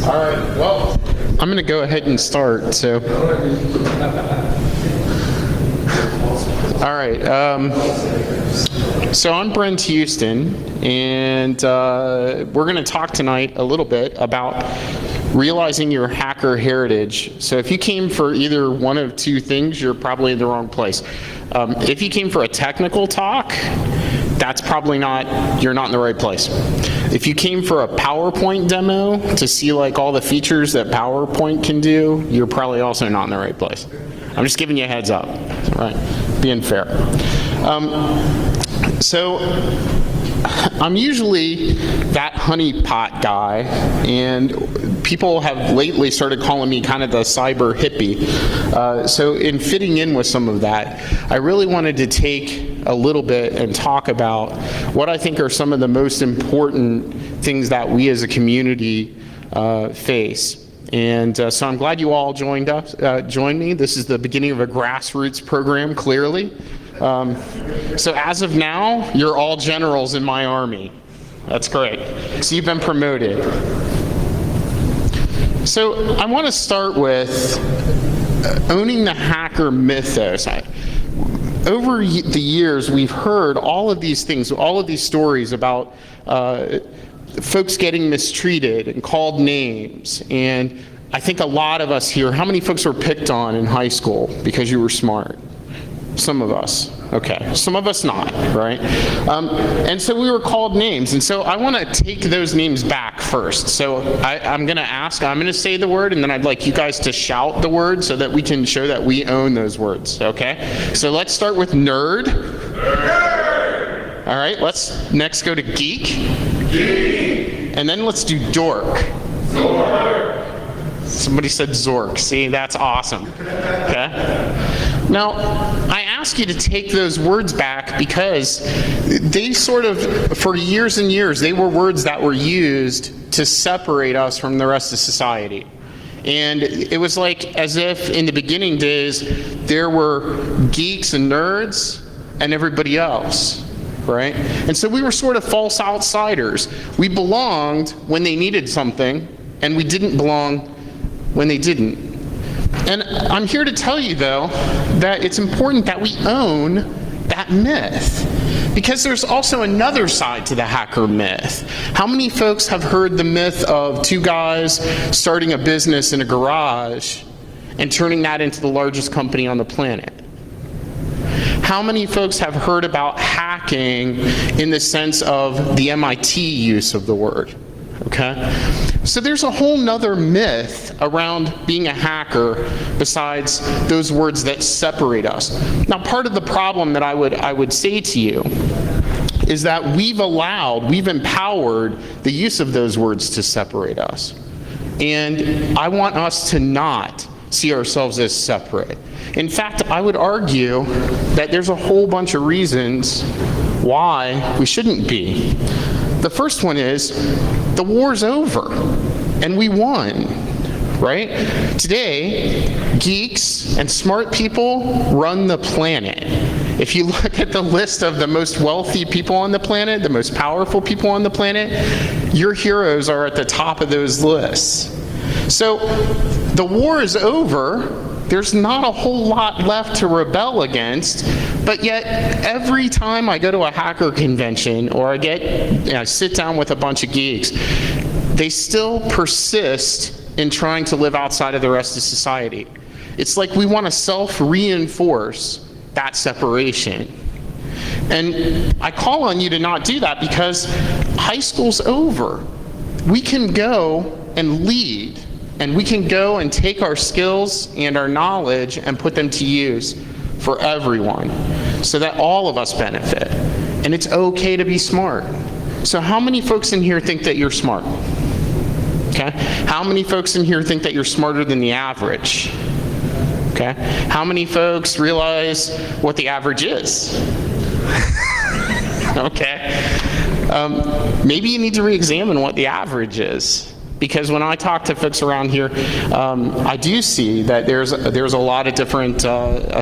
All right, well, I'm going to go ahead and start. So, all right. So I'm Brent Houston, and we're going to talk tonight a little bit about realizing your hacker heritage. So if you came for either one of two things, you're probably in the wrong place. If you came for a technical talk, that's probably not, you're not in the right place. If you came for a PowerPoint demo to see like all the features that PowerPoint can do, you're probably also not in the right place. I'm just giving you a heads up, right? Being fair. So I'm usually that honeypot guy, and people have lately started calling me kind of the cyber hippie. So in fitting in with some of that, I really wanted to take a little bit and talk about what I think are some of the most important things that we as a community face. And so I'm glad you all joined me. This is the beginning of a grassroots program, clearly. So as of now, you're all generals in my army. That's great. So you've been promoted. So I want to start with owning the hacker mythos. Over the years, we've heard all of these things, all of these stories about folks getting mistreated and called names. And I think a lot of us here, how many folks were picked on in high school because you were smart? Some of us. Okay. Some of us not, right? And so we were called names. And so I want to take those names back first. So I'm going to say the word, and then I'd like you guys to shout the word so that we can show that we own those words, okay? So let's start with nerd. Nerd. All right, let's next go to geek. Geek. And then let's do dork. Dork. Somebody said zork. See, that's awesome. Okay? Now, I ask you to take those words back because they sort of, for years and years, they were words that were used to separate us from the rest of society. And it was like as if in the beginning days, there were geeks and nerds and everybody else, right? And so we were sort of false outsiders. We belonged when they needed something, and we didn't belong when they didn't. And I'm here to tell you, though, that it's important that we own that myth. Because there's also another side to the hacker myth. How many folks have heard the myth of two guys starting a business in a garage and turning that into the largest company on the planet? How many folks have heard about hacking in the sense of the MIT use of the word? Okay? So there's a whole nother myth around being a hacker besides those words that separate us. Now, part of the problem that I would say to you is that we've empowered the use of those words to separate us. And I want us to not see ourselves as separate. In fact, I would argue that there's a whole bunch of reasons why we shouldn't be. The first one is the war's over and we won, right? Today, geeks and smart people run the planet. If you look at the list of the most wealthy people on the planet, the most powerful people on the planet, your heroes are at the top of those lists. So the war is over. There's not a whole lot left to rebel against, but yet every time I go to a hacker convention or I sit down with a bunch of geeks, they still persist in trying to live outside of the rest of society. It's like we want to self-reinforce that separation. And I call on you to not do that because high school's over. We can go and lead. And we can go and take our skills and our knowledge and put them to use for everyone so that all of us benefit. And it's okay to be smart. So how many folks in here think that you're smart? Okay? How many folks in here think that you're smarter than the average? Okay? How many folks realize what the average is? Okay? Maybe you need to re-examine what the average is. Because when I talk to folks around here, I do see that there's a lot of different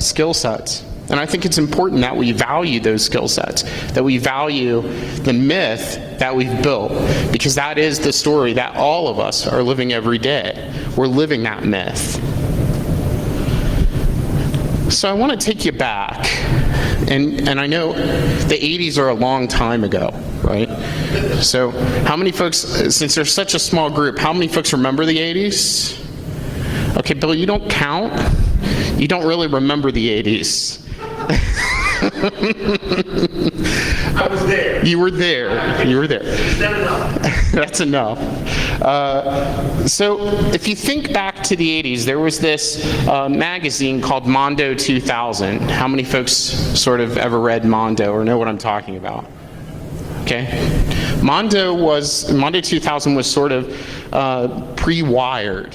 skill sets. And I think it's important that we value those skill sets, that we value the myth that we've built, because that is the story that all of us are living every day. We're living that myth. So I want to take you back, and I know the 80s are a long time ago, right? So how many folks, since there's such a small group, how many folks remember the 80s? Okay, Bill, you don't count. You don't really remember the 80s. I was there. You were there. You were there. Is that enough? That's enough. So if you think back to the 80s, there was this magazine called Mondo 2000. How many folks sort of ever read Mondo or know what I'm talking about? Okay. Mondo 2000 was sort of pre-Wired.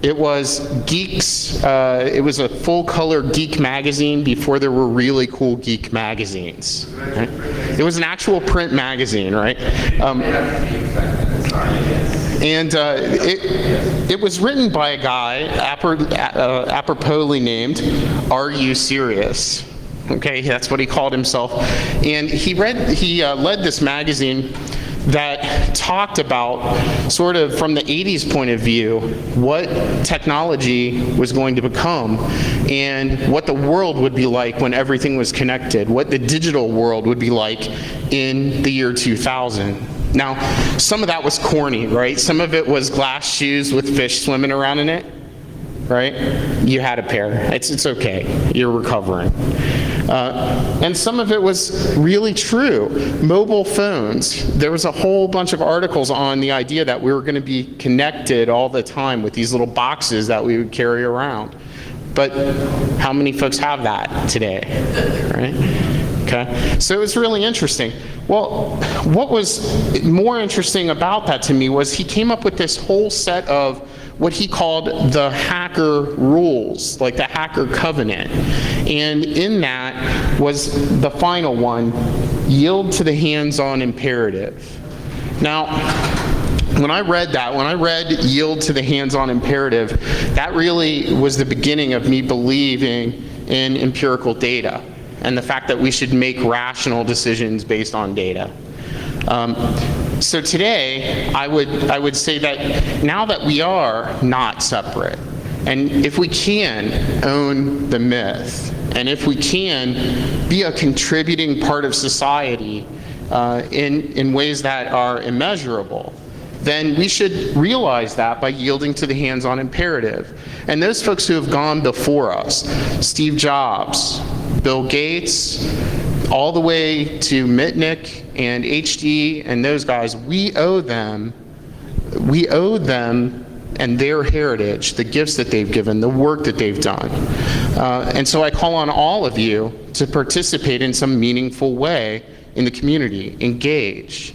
It was geeks, it was a full-color geek magazine before there were really cool geek magazines. Right? It was an actual print magazine, right? And it was written by a guy, aproposly named, Are You Serious? Okay, that's what he called himself. And he led this magazine that talked about, sort of from the 80s point of view, what technology was going to become and what the world would be like when everything was connected, what the digital world would be like in the year 2000. Now, some of that was corny, right? Some of it was glass shoes with fish swimming around in it, right? You had a pair. It's okay. You're recovering. And some of it was really true. Mobile phones. There was a whole bunch of articles on the idea that we were going to be connected all the time with these little boxes that we would carry around. But how many folks have that today, right? Okay, so it was really interesting. Well, what was more interesting about that to me was he came up with this whole set of what he called the hacker rules, like the hacker covenant. And in that was the final one, yield to the hands-on imperative. Now, when I read yield to the hands-on imperative, that really was the beginning of me believing in empirical data and the fact that we should make rational decisions based on data. So today, I would say that now that we are not separate, and if we can own the myth, and if we can be a contributing part of society in ways that are immeasurable, then we should realize that by yielding to the hands-on imperative. And those folks who have gone before us, Steve Jobs, Bill Gates, all the way to Mitnick and HD and those guys, we owe them and their heritage, the gifts that they've given, the work that they've done. And so I call on all of you to participate in some meaningful way in the community, engage,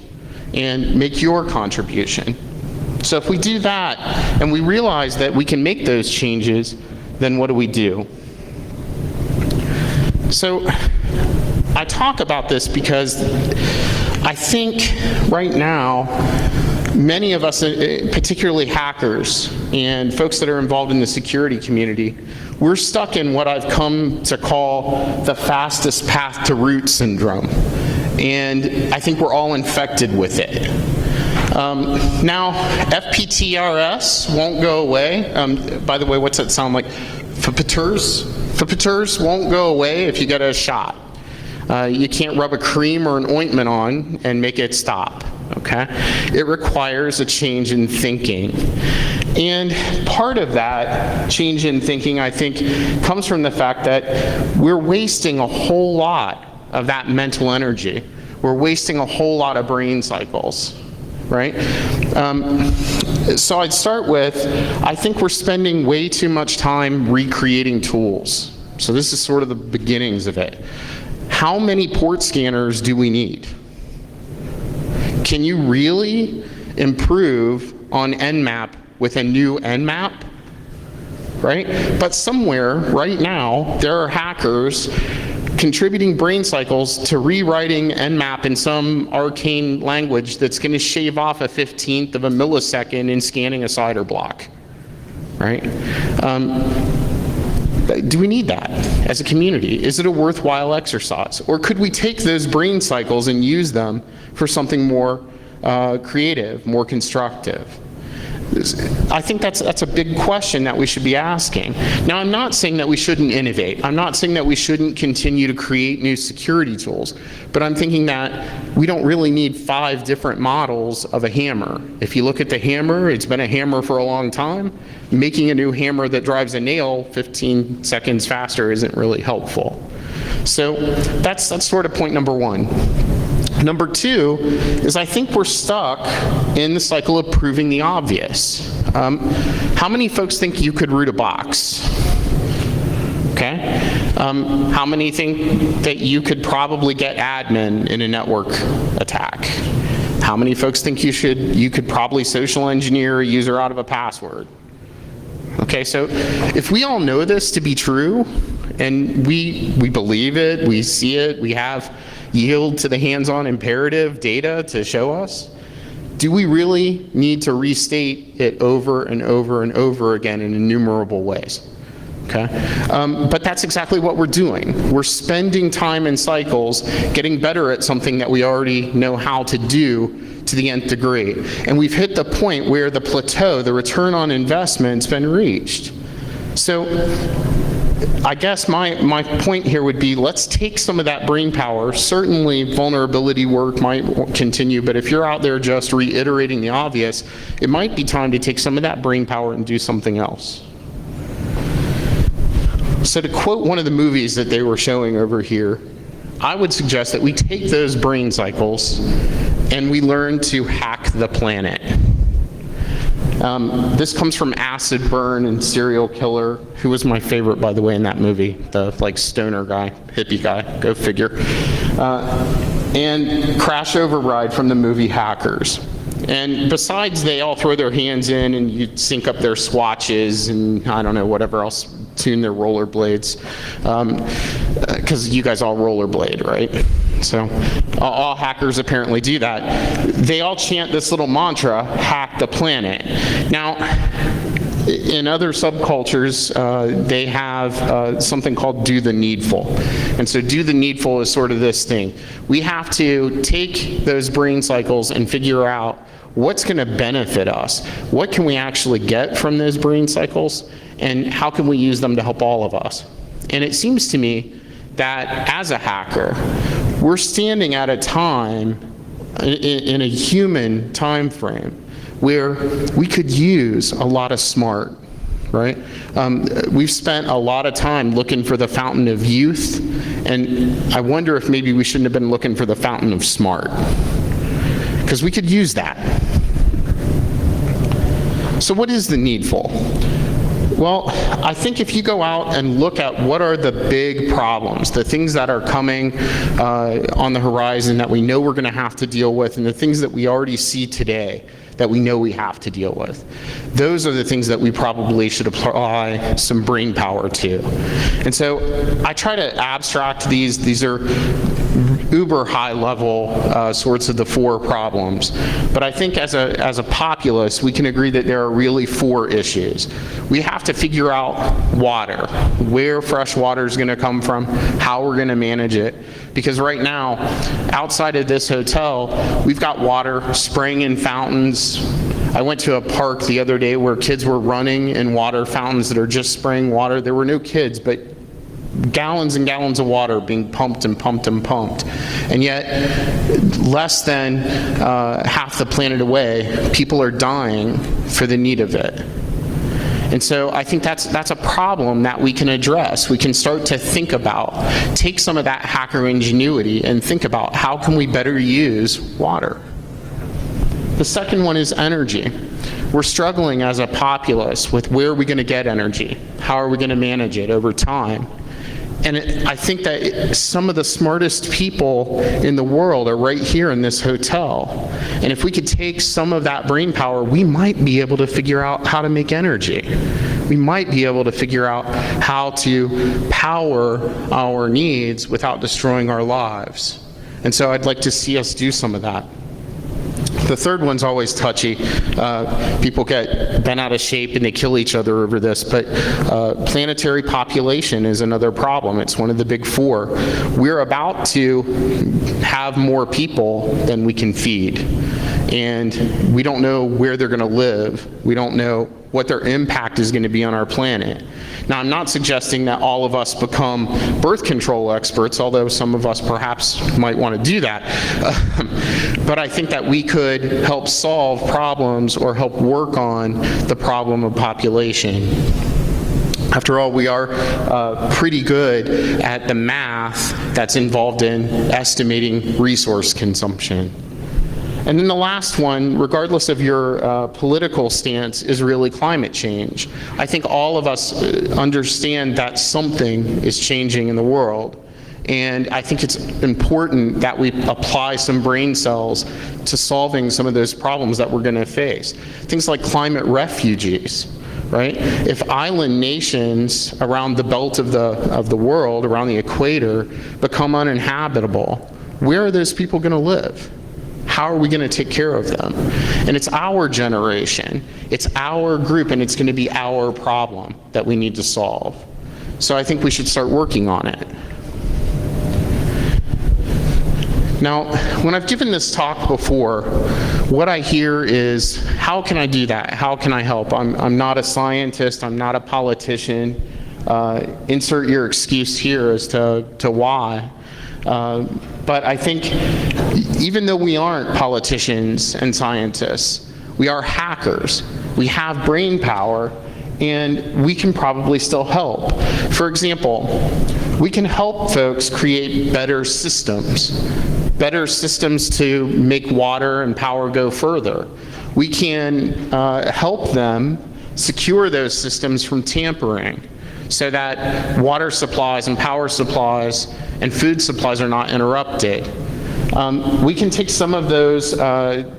and make your contribution. So if we do that and we realize that we can make those changes, then what do? So I talk about this because I think right now many of us, particularly hackers and folks that are involved in the security community, we're stuck in what I've come to call the fastest path to root syndrome. And I think we're all infected with it. Now, FPTRS won't go away. By the way, what's that sound like? FPTRS won't go away if you get a shot. You can't rub a cream or an ointment on and make it stop, okay? It requires a change in thinking. And part of that change in thinking, I think, comes from the fact that we're wasting a whole lot of that mental energy. We're wasting a whole lot of brain cycles, right? So I'd start with, I think we're spending way too much time recreating tools. So this is sort of the beginnings of it. How many port scanners do we need? Can you really improve on Nmap with a new Nmap? Right? But somewhere right now there are hackers contributing brain cycles to rewriting Nmap in some arcane language that's going to shave off a 1/15 of a millisecond in scanning a cider block. Right? Do we need that as a community? Is it a worthwhile exercise? Or could we take those brain cycles and use them for something more creative, more constructive? I think that's a big question that we should be asking. Now, I'm not saying that we shouldn't innovate. I'm not saying that we shouldn't continue to create new security tools, but I'm thinking that we don't really need 5 different models of a hammer. If you look at the hammer, it's been a hammer for a long time. Making a new hammer that drives a nail 15 seconds faster isn't really helpful. So that's sort of point number 1. Number 2 is I think we're stuck in the cycle of proving the obvious. How many folks think you could root a box? Okay. How many think that you could probably get admin in a network attack? How many folks think you could probably social engineer a user out of a password? Okay, so if we all know this to be true, and we believe it, we see it, we have yield to the hands-on imperative data to show us, do we really need to restate it over and over and over again in innumerable ways? Okay, but that's exactly what we're doing. We're spending time in cycles getting better at something that we already know how to do to the nth degree. And we've hit the point where the plateau, the return on investment's been reached. So I guess my point here would be, let's take some of that brain power. Certainly vulnerability work might continue, but if you're out there just reiterating the obvious, it might be time to take some of that brain power and do something else. So to quote one of the movies that they were showing over here, I would suggest that we take those brain cycles and we learn to hack the planet. This comes from Acid Burn and Serial Killer, who was my favorite, by the way, in that movie, the stoner guy, hippie guy, go figure. And Crash Override from the movie Hackers. And besides, they all throw their hands in and you sync up their swatches and I don't know, whatever else, tune their rollerblades, because you guys all rollerblade, right? So all hackers apparently do that. They all chant this little mantra, hack the planet. Now, in other subcultures, they have something called do the needful. And so do the needful is sort of this thing. We have to take those brain cycles and figure out what's going to benefit us. What can we actually get from those brain cycles? And how can we use them to help all of us? And it seems to me that as a hacker, we're standing at a time in a human time frame where we could use a lot of smart, right? We've spent a lot of time looking for the fountain of youth, and I wonder if maybe we shouldn't have been looking for the fountain of smart, because we could use that. So what is the needful? Well, I think if you go out and look at what are the big problems, the things that are coming on the horizon that we know we're going to have to deal with, and the things that we already see today that we know we have to deal with, those are the things that we probably should apply some brain power to. And so I try to abstract these. These are uber high level sorts of the 4 problems. But I think as a populace, we can agree that there are really 4 issues. We have to figure out water, where fresh water is going to come from, how we're going to manage it. Because right now, outside of this hotel, we've got water spraying in fountains. I went to a park the other day where kids were running in water fountains that are just spraying water. There were no kids, but gallons and gallons of water being pumped and pumped and pumped. And yet, less than half the planet away, people are dying for the need of it. And so I think that's a problem that we can address. We can start to think about, take some of that hacker ingenuity and think about how can we better use water. The second one is energy. We're struggling as a populace with where are we going to get energy? How are we going to manage it over time? And I think that some of the smartest people in the world are right here in this hotel. And if we could take some of that brain power, we might be able to figure out how to make energy. We might be able to figure out how to power our needs without destroying our lives. And so I'd like to see us do some of that. The third one's always touchy. People get bent out of shape and they kill each other over this, but planetary population is another problem. It's one of the big four. We're about to have more people than we can feed, and we don't know where they're going to live. We don't know what their impact is going to be on our planet. Now, I'm not suggesting that all of us become birth control experts, although some of us perhaps might want to do that. But I think that we could help solve problems or help work on the problem of population. After all, we are pretty good at the math that's involved in estimating resource consumption. And then the last one, regardless of your political stance, is really climate change. I think all of us understand that something is changing in the world. And I think it's important that we apply some brain cells to solving some of those problems that we're going to face. Things like climate refugees, right? If island nations around the belt of the world, around the equator, become uninhabitable, where are those people going to live? How are we going to take care of them? And it's our generation, it's our group, and it's going to be our problem that we need to solve. So I think we should start working on it. Now, when I've given this talk before, what I hear is, how can I do that? How can I help? I'm not a scientist, I'm not a politician. Insert your excuse here as to why. But I think even though we aren't politicians and scientists, we are hackers. We have brain power, and we can probably still help. For example, we can help folks create better systems to make water and power go further. We can help them secure those systems from tampering, so that water supplies and power supplies and food supplies are not interrupted. We can take some of those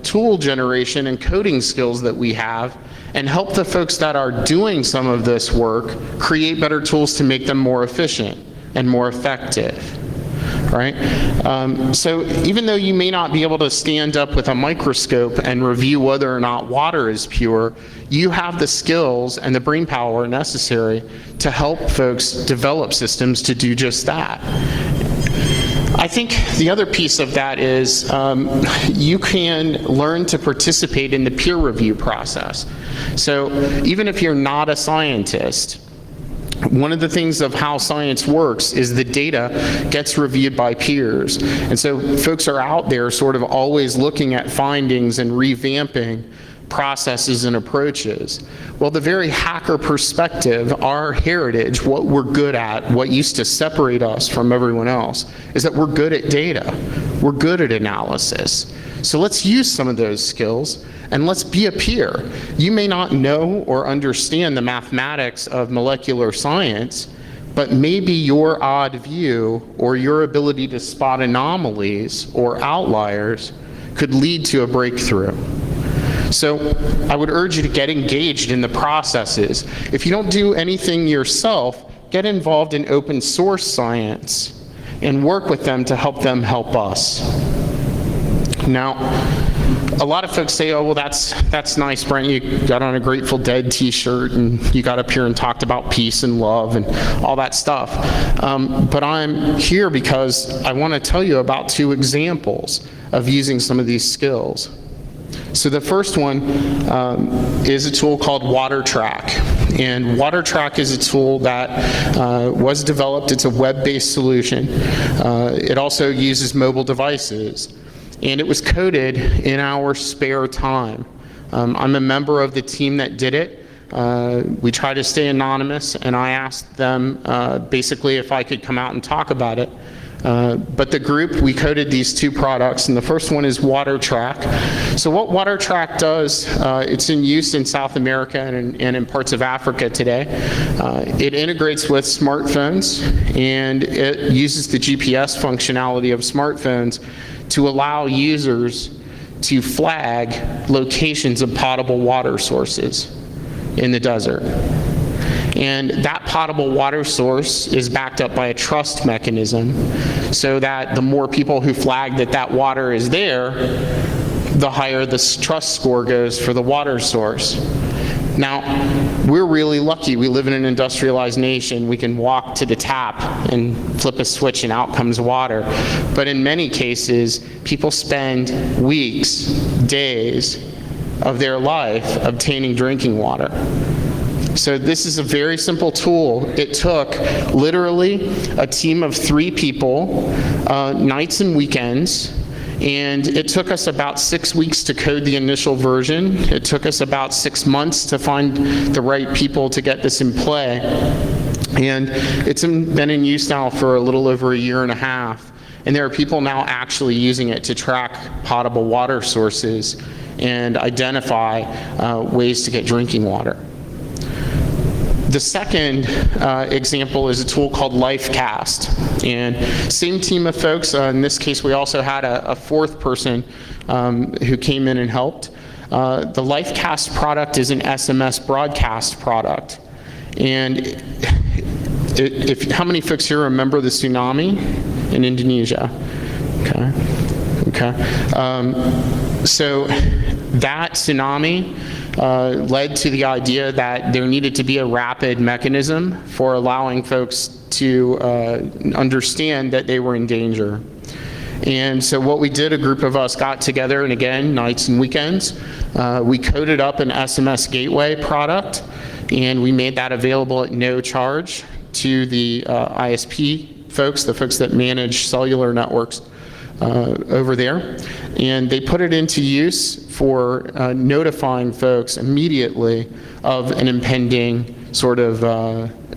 tool generation and coding skills that we have and help the folks that are doing some of this work create better tools to make them more efficient and more effective. Right? So even though you may not be able to stand up with a microscope and review whether or not water is pure, you have the skills and the brain power necessary to help folks develop systems to do just that. I think the other piece of that is you can learn to participate in the peer review process. So even if you're not a scientist, one of the things of how science works is the data gets reviewed by peers. And so folks are out there sort of always looking at findings and revamping processes and approaches. Well, the very hacker perspective, our heritage, what we're good at, what used to separate us from everyone else, is that we're good at data. We're good at analysis. So let's use some of those skills and let's be a peer. You may not know or understand the mathematics of molecular science, but maybe your odd view or your ability to spot anomalies or outliers could lead to a breakthrough. So I would urge you to get engaged in the processes. If you don't do anything yourself, get involved in open source science and work with them to help them help us. Now, a lot of folks say, oh, well, that's nice, Brent. You got on a Grateful Dead t-shirt and you got up here and talked about peace and love and all that stuff. But I'm here because I want to tell you about two examples of using some of these skills. So the first one is a tool called WaterTrack. And WaterTrack is a tool that was developed. It's a web-based solution. It also uses mobile devices. And it was coded in our spare time. I'm a member of the team that did it. We try to stay anonymous, and I asked them basically if I could come out and talk about it. But the group, we coded these two products, and the first one is WaterTrack. So what WaterTrack does, it's in use in South America and in parts of Africa today. It integrates with smartphones, and it uses the GPS functionality of smartphones to allow users to flag locations of potable water sources in the desert. And that potable water source is backed up by a trust mechanism so that the more people who flag that that water is there, the higher the trust score goes for the water source. Now, we're really lucky. We live in an industrialized nation. We can walk to the tap and flip a switch and out comes water. But in many cases, people spend weeks, days of their life obtaining drinking water. So this is a very simple tool. It took literally a team of 3 people, nights and weekends, and it took us about 6 weeks to code the initial version. It took us about 6 months to find the right people to get this in play. And it's been in use now for a little over a year and a half. And there are people now actually using it to track potable water sources and identify ways to get drinking water. The second example is a tool called LifeCast. And same team of folks. In this case, we also had a 4th person who came in and helped. The LifeCast product is an SMS broadcast product. And how many folks here remember the tsunami in Indonesia? Okay. So that tsunami led to the idea that there needed to be a rapid mechanism for allowing folks to understand that they were in danger. And so what we did, a group of us got together, and again, nights and weekends, we coded up an SMS gateway product, and we made that available at no charge to the ISP folks, the folks that manage cellular networks over there. And they put it into use for notifying folks immediately of an impending sort of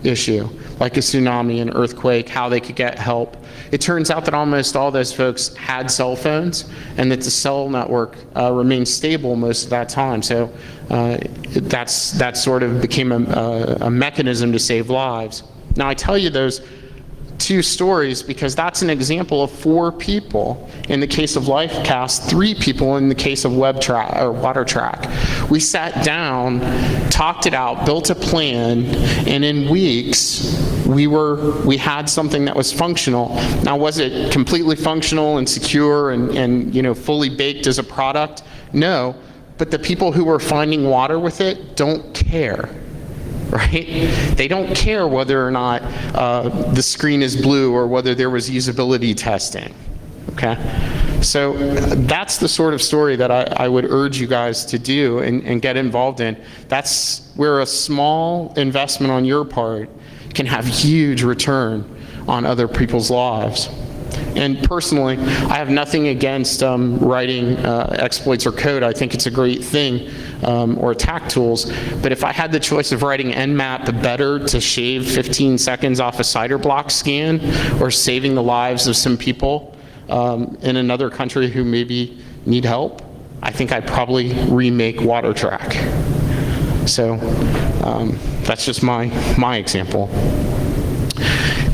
issue, like a tsunami, an earthquake, how they could get help. It turns out that almost all those folks had cell phones, and that the cell network remained stable most of that time. So that sort of became a mechanism to save lives. Now I tell you those 2 stories because that's an example of 4 people in the case of LifeCast, 3 people in the case of WaterTrack. We sat down, talked it out, built a plan, and in weeks we had something that was functional. Now, was it completely functional and secure and fully baked as a product? No, but the people who were finding water with it don't care. Right? They don't care whether or not the screen is blue or whether there was usability testing. Okay? So that's the sort of story that I would urge you guys to do and get involved in. That's where a small investment on your part can have huge return on other people's lives. And personally, I have nothing against writing exploits or code. I think it's a great thing, or attack tools. But if I had the choice of writing Nmap better to shave 15 seconds off a cider block scan, or saving the lives of some people in another country who maybe need help, I think I'd probably remake WaterTrack. So that's just my example.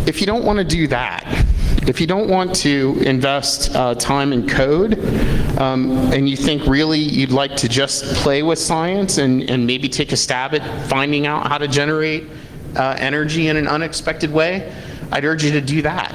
If you don't want to do that, if you don't want to invest time in code, and you think really you'd like to just play with science and maybe take a stab at finding out how to generate energy in an unexpected way, I'd urge you to do that.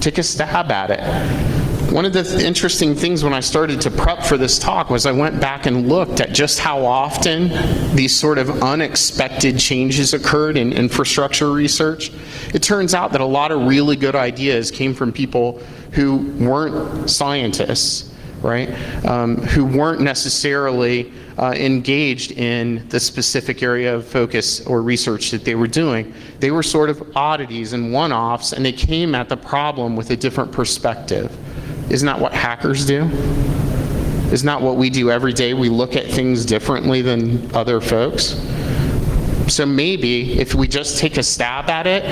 Take a stab at it. One of the interesting things when I started to prep for this talk was I went back and looked at just how often these sort of unexpected changes occurred in infrastructure research. It turns out that a lot of really good ideas came from people who weren't scientists, right? Who weren't necessarily engaged in the specific area of focus or research that they were doing. They were sort of oddities and one-offs, and they came at the problem with a different perspective. Isn't that what hackers do? Isn't that what we do every day? We look at things differently than other folks. So maybe if we just take a stab at it,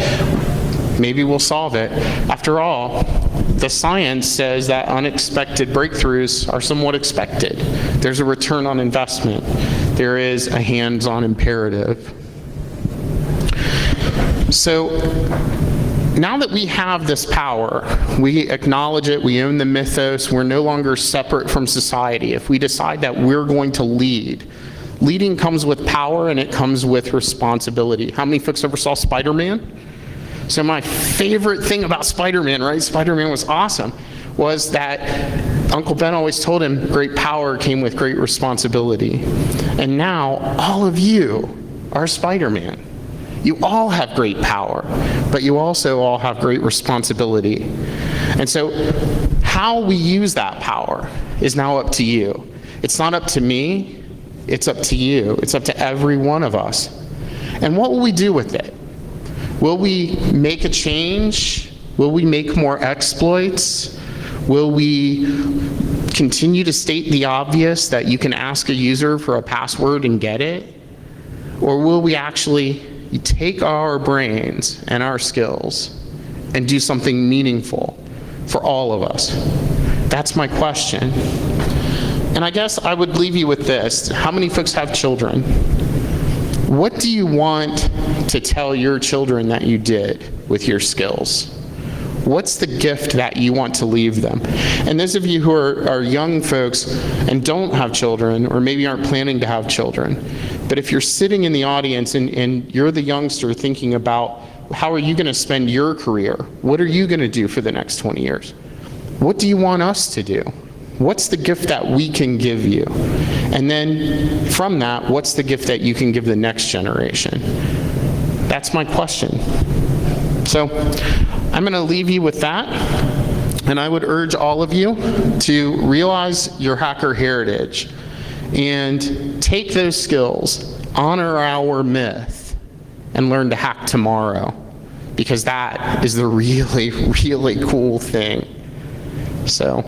maybe we'll solve it. After all, the science says that unexpected breakthroughs are somewhat expected. There's a return on investment. There is a hands-on imperative. So now that we have this power, we acknowledge it, we own the mythos, we're no longer separate from society. If we decide that we're going to lead, leading comes with power and it comes with responsibility. How many folks ever saw Spider-Man? So my favorite thing about Spider-Man, right? Spider-Man was awesome. was that Uncle Ben always told him great power came with great responsibility. And now all of you are Spider-Man. You all have great power, but you also all have great responsibility. And so how we use that power is now up to you. It's not up to me, it's up to you. It's up to every one of us. And what will we do with it? Will we make a change? Will we make more exploits? Will we continue to state the obvious that you can ask a user for a password and get it? Or will we actually take our brains and our skills and do something meaningful for all of us? That's my question. And I guess I would leave you with this. How many folks have children? What do you want to tell your children that you did with your skills? What's the gift that you want to leave them? And those of you who are young folks and don't have children, or maybe aren't planning to have children, but if you're sitting in the audience and you're the youngster thinking about how are you going to spend your career? What are you going to do for the next 20 years? What do you want us to do? What's the gift that we can give you? And then from that, what's the gift that you can give the next generation? That's my question. So I'm going to leave you with that. And I would urge all of you to realize your hacker heritage and take those skills, honor our myth, and learn to hack tomorrow, because that is the really, really cool thing. So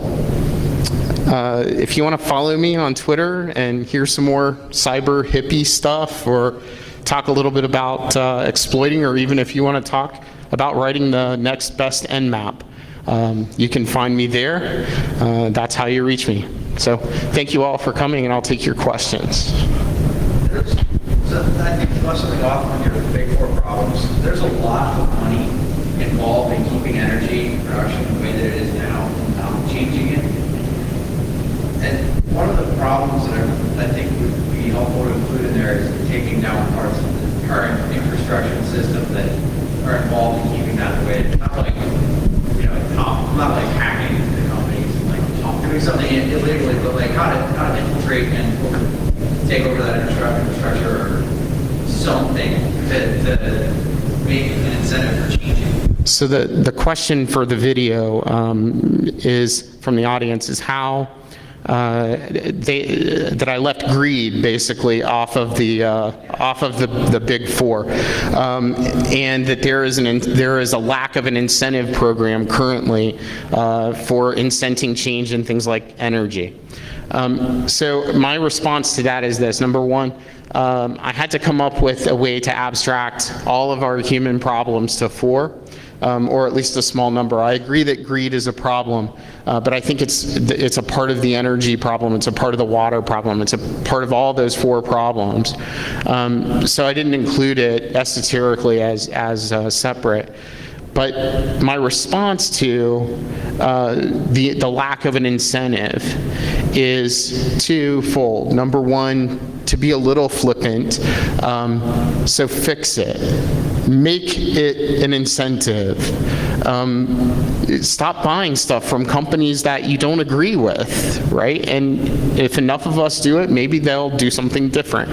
if you want to follow me on Twitter and hear some more cyber hippie stuff, or talk a little bit about exploiting, or even if you want to talk about writing the next best Nmap, you can find me there. That's how you reach me. So thank you all for coming, and I'll take your questions. So I think to brush something off on your big four problems, there's a lot of money involved in keeping energy production the way that it is now, not changing it. And one of the problems that I think would be helpful to include in there is taking down parts of the current infrastructure system that are involved in keeping that the way it's not like, not like hacking the companies, like doing something illegally, but like how to infiltrate and take over that infrastructure or something to make an incentive for changing. So the question for the video is from the audience is how that I left greed basically off of the big four, and that there is a lack of an incentive program currently for incenting change in things like energy. So my response to that is this: number one, I had to come up with a way to abstract all of our human problems to four. Or at least a small number. I agree that greed is a problem, but I think it's a part of the energy problem, it's a part of the water problem, it's a part of all those four problems. So I didn't include it esoterically as separate. But my response to the lack of an incentive is twofold. Number one, to be a little flippant, so fix it. Make it an incentive. Stop buying stuff from companies that you don't agree with, right? And if enough of us do it, maybe they'll do something different.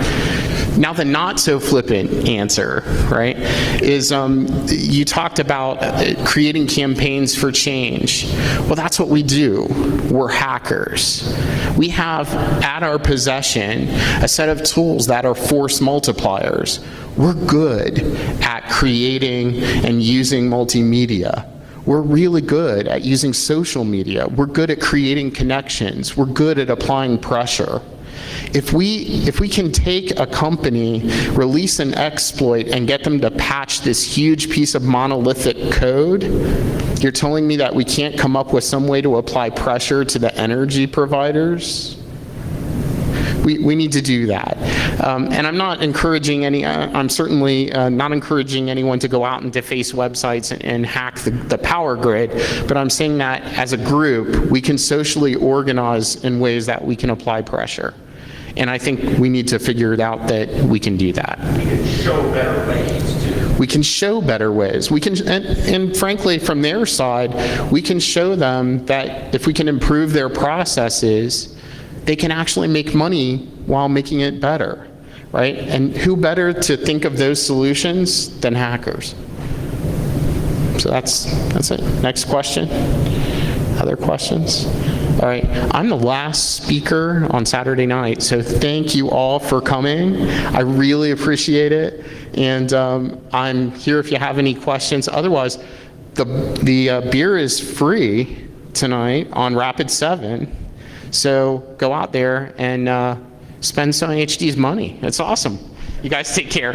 Now, the not so flippant answer, right, is you talked about creating campaigns for change. Well, that's what we do. We're hackers. We have at our possession a set of tools that are force multipliers. We're good at creating and using multimedia. We're really good at using social media. We're good at creating connections. We're good at applying pressure. If we can take a company, release an exploit, and get them to patch this huge piece of monolithic code, you're telling me that we can't come up with some way to apply pressure to the energy providers? We need to do that. And I'm not encouraging I'm certainly not encouraging anyone to go out and deface websites and hack the power grid, but I'm saying that as a group, we can socially organize in ways that we can apply pressure. And I think we need to figure it out that we can do that. We can show better ways to We can show better ways. We can, and frankly, from their side, we can show them that if we can improve their processes, they can actually make money while making it better, right? And who better to think of those solutions than hackers? So that's it. Next question. Other questions? All right, I'm the last speaker on Saturday night, so thank you all for coming. I really appreciate it, and I'm here if you have any questions. Otherwise, the beer is free tonight on Rapid 7, so go out there and spend some of HD's money. It's awesome. You guys take care.